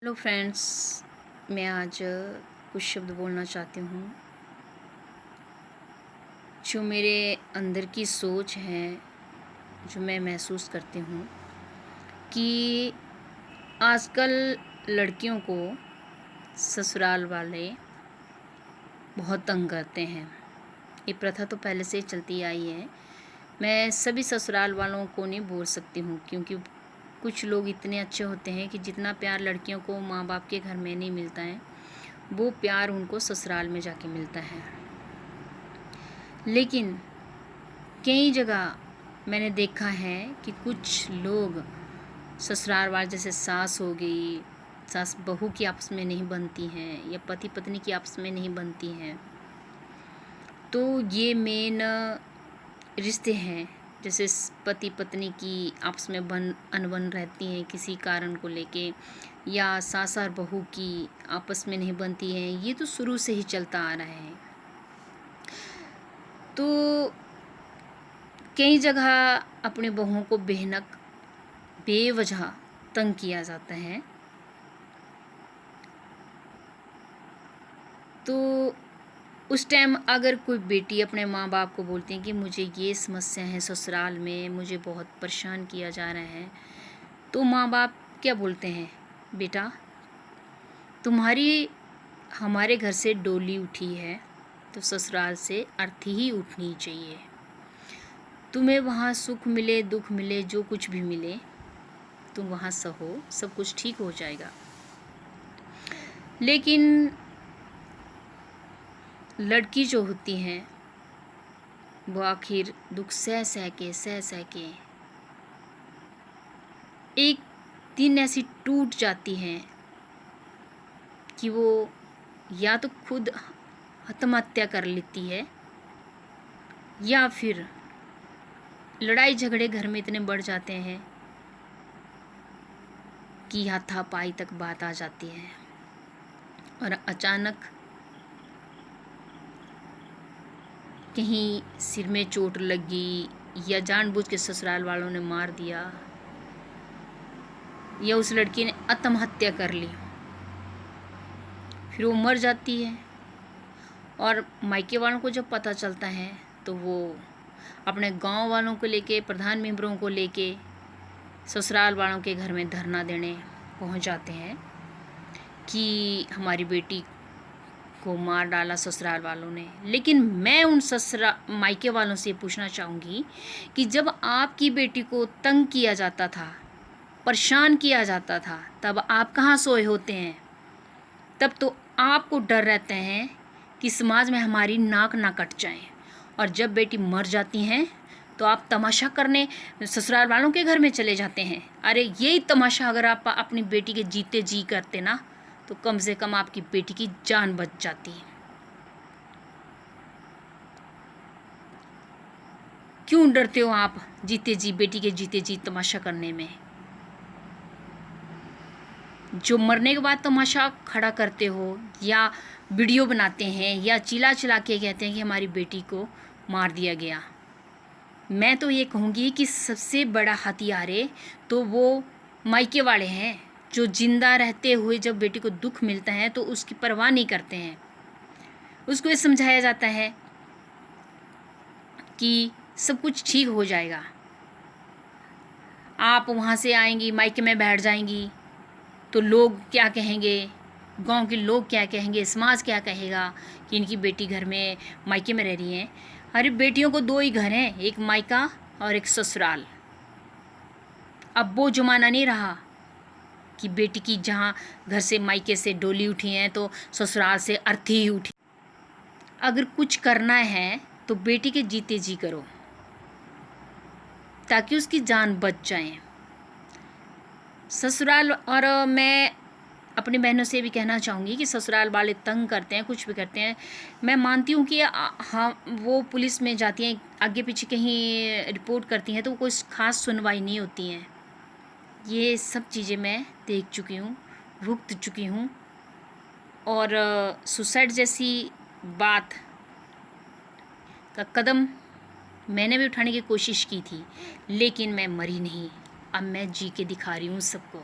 Hello friends, मैं आज कुछ शब्द बोलना चाहती हूँ जो मेरे अंदर की सोच है, जो मैं महसूस करती हूँ कि आजकल लड़कियों को ससुराल वाले बहुत तंग करते हैं। ये प्रथा तो पहले से ही चलती आई है। मैं सभी ससुराल वालों को नहीं बोल सकती हूँ, क्योंकि कुछ लोग इतने अच्छे होते हैं कि जितना प्यार लड़कियों को माँ बाप के घर में नहीं मिलता है, वो प्यार उनको ससुराल में जाके मिलता है। लेकिन कई जगह मैंने देखा है कि कुछ लोग ससुराल वाले, जैसे सास हो गई, सास बहू की आपस में नहीं बनती हैं या पति पत्नी की आपस में नहीं बनती हैं, तो ये मेन रिश्ते हैं। जैसे पति पत्नी की आपस में अनबन रहती हैं किसी कारण को लेके, या सास और बहू की आपस में नहीं बनती हैं, ये तो शुरू से ही चलता आ रहा है। तो कई जगह अपने बहुओं को बेवजह तंग किया जाता है। तो उस टाइम अगर कोई बेटी अपने माँ बाप को बोलती है कि मुझे ये समस्या है, ससुराल में मुझे बहुत परेशान किया जा रहा है, तो माँ बाप क्या बोलते हैं, बेटा तुम्हारी हमारे घर से डोली उठी है तो ससुराल से अर्थी ही उठनी चाहिए। तुम्हें वहाँ सुख मिले दुख मिले जो कुछ भी मिले, तुम वहाँ सहो, सब कुछ ठीक हो जाएगा। लेकिन लड़की जो होती हैं वो आखिर दुख सह सह के एक दिन ऐसी टूट जाती हैं कि वो या तो खुद आत्महत्या कर लेती है, या फिर लड़ाई झगड़े घर में इतने बढ़ जाते हैं कि हाथापाई तक बात आ जाती है, और अचानक कहीं सिर में चोट लगी, या जानबूझ के ससुराल वालों ने मार दिया, या उस लड़की ने आत्महत्या कर ली, फिर वो मर जाती है। और मायके वालों को जब पता चलता है तो वो अपने गांव वालों को लेके, प्रधान मेंबरों को लेके ससुराल वालों के घर में धरना देने पहुंच जाते हैं कि हमारी बेटी को मार डाला ससुराल वालों ने। लेकिन मैं उन मायके वालों से पूछना चाहूँगी कि जब आपकी बेटी को तंग किया जाता था, परेशान किया जाता था, तब आप कहाँ सोए होते हैं? तब तो आपको डर रहते हैं कि समाज में हमारी नाक ना कट जाए, और जब बेटी मर जाती हैं तो आप तमाशा करने ससुराल वालों के घर में चले जाते हैं। अरे यही तमाशा अगर आप अपनी बेटी के जीते जी करते ना, तो कम से कम आपकी बेटी की जान बच जाती। क्यों डरते हो आप जीते जी, बेटी के जीते जी तमाशा करने में? जो मरने के बाद तमाशा खड़ा करते हो, या वीडियो बनाते हैं, या चिल्ला चिल्ला के कहते हैं कि हमारी बेटी को मार दिया गया, मैं तो ये कहूँगी कि सबसे बड़ा हथियारे तो वो मायके वाले हैं, जो जिंदा रहते हुए जब बेटी को दुख मिलता है तो उसकी परवाह नहीं करते हैं। उसको ये समझाया जाता है कि सब कुछ ठीक हो जाएगा, आप वहाँ से आएंगी, मायके में बैठ जाएंगी तो लोग क्या कहेंगे, गांव के लोग क्या कहेंगे, समाज क्या कहेगा कि इनकी बेटी घर में मायके में रह रही है। अरे बेटियों को दो ही घर हैं, एक मायका और एक ससुराल। अब वो ज़माना नहीं रहा कि बेटी की जहाँ घर से मायके से डोली उठी हैं तो ससुराल से अर्थी ही उठी। अगर कुछ करना है तो बेटी के जीते जी करो, ताकि उसकी जान बच जाए। ससुराल, और मैं अपनी बहनों से भी कहना चाहूँगी कि ससुराल वाले तंग करते हैं, कुछ भी करते हैं, मैं मानती हूँ कि हाँ वो पुलिस में जाती हैं, आगे पीछे कहीं रिपोर्ट करती हैं, तो कोई ख़ास सुनवाई नहीं होती हैं। ये सब चीज़ें मैं देख चुकी हूँ, भुगत चुकी हूँ। और सुसाइड जैसी बात का कदम मैंने भी उठाने की कोशिश की थी, लेकिन मैं मरी नहीं। अब मैं जी के दिखा रही हूँ सबको।